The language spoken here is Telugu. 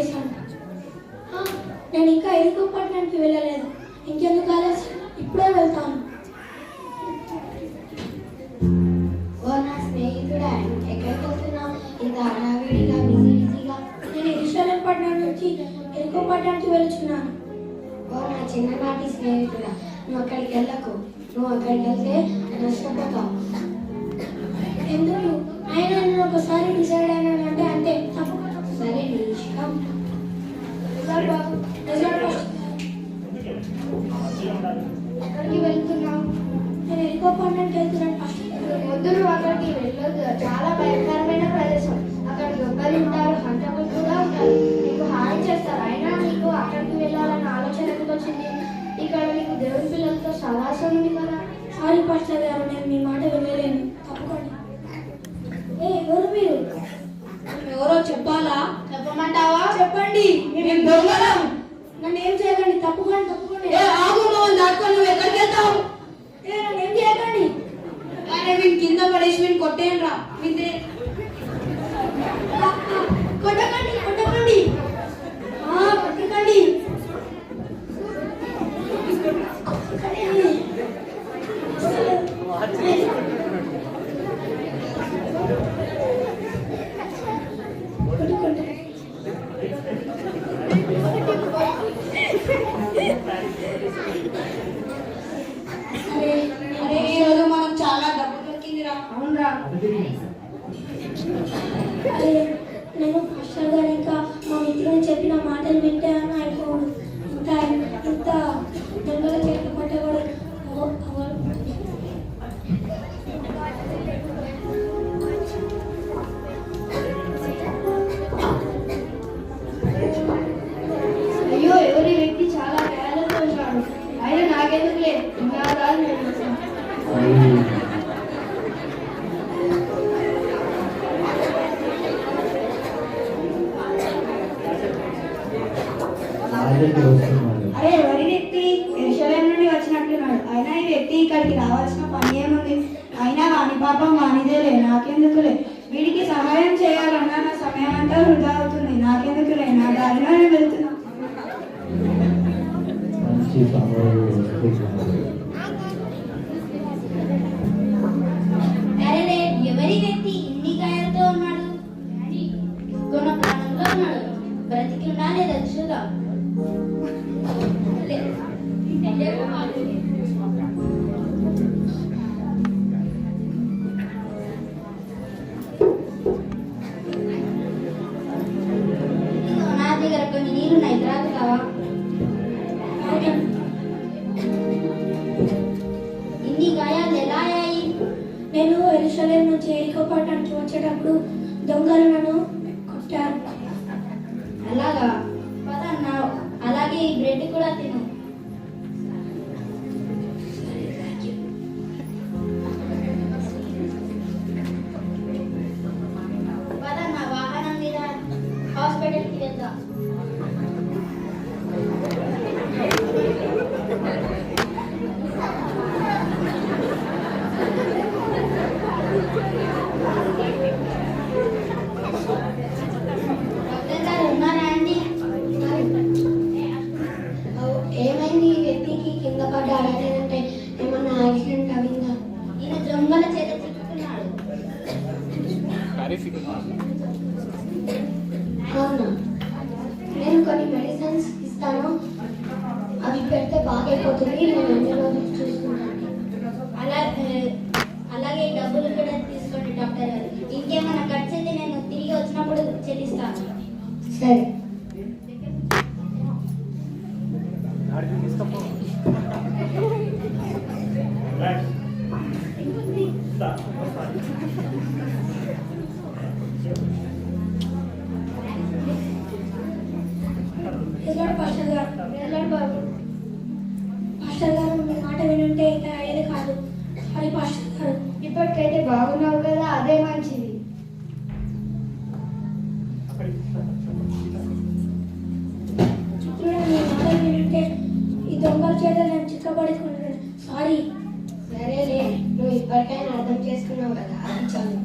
చేశాను. నేను ఇంకా ఎరుకుపట్నానికి వెళ్ళలేదు. ఇంకెందుకు ఆలస్యం, ఇప్పుడే వెళ్తాను. ఓ నా స్నేహితుడా, ఎక్కడికి వెళ్తున్నావు? ఇంత హడావిడిగా బిజీగా. నేను ఎరుసలేంపట్నం నుంచి ఎరుకుపట్నానికి వెళ్తున్నాను. ఓ నా చిన్ననాటి స్నేహితుడా, నువ్వు అక్కడికి వెళ్ళకు. నువ్వు అక్కడికి వెళ్తే నష్టపోతావు. ఎందుకు? నేను ఒకసారి డిసైడ్ అయినానంటే అంతే. తప్పకుండా. సరే, నీ ఇష్టం. ఎక్కడికి వెళ్తున్నావు? నేను ఎరుకుపట్నానికి వెళ్తున్నాను. ఫస్ట్ వద్దు, నువ్వు అక్కడికి వెళ్ళొద్దు. చాలా భయంకరమైన ప్రదేశం. అక్కడ దొంగలు ఉంటారు, హంతకులు కూడా ఉంటారు. నీకు హాని చేస్తారు. అయినా నీకు అక్కడికి వెళ్ళాలన్న ఆలోచన ఎందుకు వచ్చింది? ఇక్కడ నీకు దేవుడి పిల్లలతో సహవాసం ఉంది కదా. సారీ పాస్టర్ గారు, నేను మీ మాట వినలేను. తప్పకుండా. ఎవరు మీరు? ఎవరో చెప్పాలా? చెప్పమంటావా? చెప్పండి. మేము దొంగలం. నన్ను ఏం చేయకండి. తప్పకుండా తప్పకుండా. ఆగు, మమ్మల్ని దాటుకొని నువ్వు ఎక్కడికి వెళ్తావు? నన్ను ఏం చేయకండి. అరే వీని కింద పడేసి వీని కొట్టేయండి రా. విందే కొట్టకండి కొట్టకండి కొట్టకండి. అరే ఈరోజు మనం చాలా డబ్బు దొరికిందిరా. అవునరా. అదే నేను పాస్టర్ గారు ఇంకా మా మిత్రులు చెప్పిన మాటలు వింటే అని అయిపోడు. ఇంత ఇంత దొంగల చేతి పట్టకూడదు. అయ్యో, ఎవరి వ్యక్తి చాలా వేలతో ఉంటాడు. అయినా నాకెందుకులే, నా రాదు నేను వస్తాను. అరే ఎవరి వ్యక్తి? యెరూషలేము నుండి వచ్చినట్లున్నాడు. అయినా ఈ వ్యక్తి ఇక్కడికి రావాల్సిన పని ఏముంది? అయినా వాని పాపం వానిదేలే, నాకెందుకులే. వీడికి సహాయం చేయాలన్నా నా సమయం అంతా వృధా అవుతుంది. నాకెందుకులే, నా దారిలో నేను వెళ్తున్నా. అరే, ఎవరి వ్యక్తి ఇన్ని గాయాలతో ఉన్నాడు? కొన్న ప్రాణంలో ఉన్నాడు. బ్రతికి ఉన్నా లేదా చూద్దాం. నా దగ్గర కొన్ని నీళ్ళు ఉన్నాయి, త్రాగుతావా? ఇన్ని గాయాలు ఎలా అయ్యాయి? నేను యెరూషలేము నుంచి ఎరుకుపట్నానికి వచ్చేటప్పుడు దొంగలు నన్ను కొట్టారు. అలాగా? పద అన్నా. అలాగే ఈ బ్రెడ్ కూడా తిను. పద నా వాహనం మీద హాస్పిటల్కి వెళ్దాం. డాక్టర్ గారు ఉన్నారా అండి? ఏమైంది? ఈ వ్యక్తికి కింద పడ్డాడా లేదంటే ఏమన్నా యాక్సిడెంట్ అయిందా? ఈయన దొంగల చేత చిక్కుకున్నాడు. అవునా? నేను కొన్ని మెడిసిన్స్ ఇస్తాను, అవి పెడితే బాగైపోతుంది. నేను అన్ని రోజులు చూసుకుంటాను. అలాగే డబ్బులు కూడా తీసుకోండి డాక్టర్ గారు. ఇంకేమైనా ఖర్చు అయితే నేను తిరిగి వచ్చినప్పుడు చెల్లిస్తాను. సరే. పాస్టర్ గారు, పాస్టర్ గారు మీ మాట వినుంటే ఇంకా అయ్యేది కాదు. సారీ పాస్టర్ గారు. ఇప్పటికైతే బాగున్నావు కదా, అదే మంచిది. చిత్రుడు మీ మాట వినుంటే ఈ దొంగల చేత నేను చిక్కబడుకుంటున్నాను. సారీ. సరేలే, నువ్వు ఇప్పటికైనా అర్థం చేసుకున్నావు కదా, అది చాలు.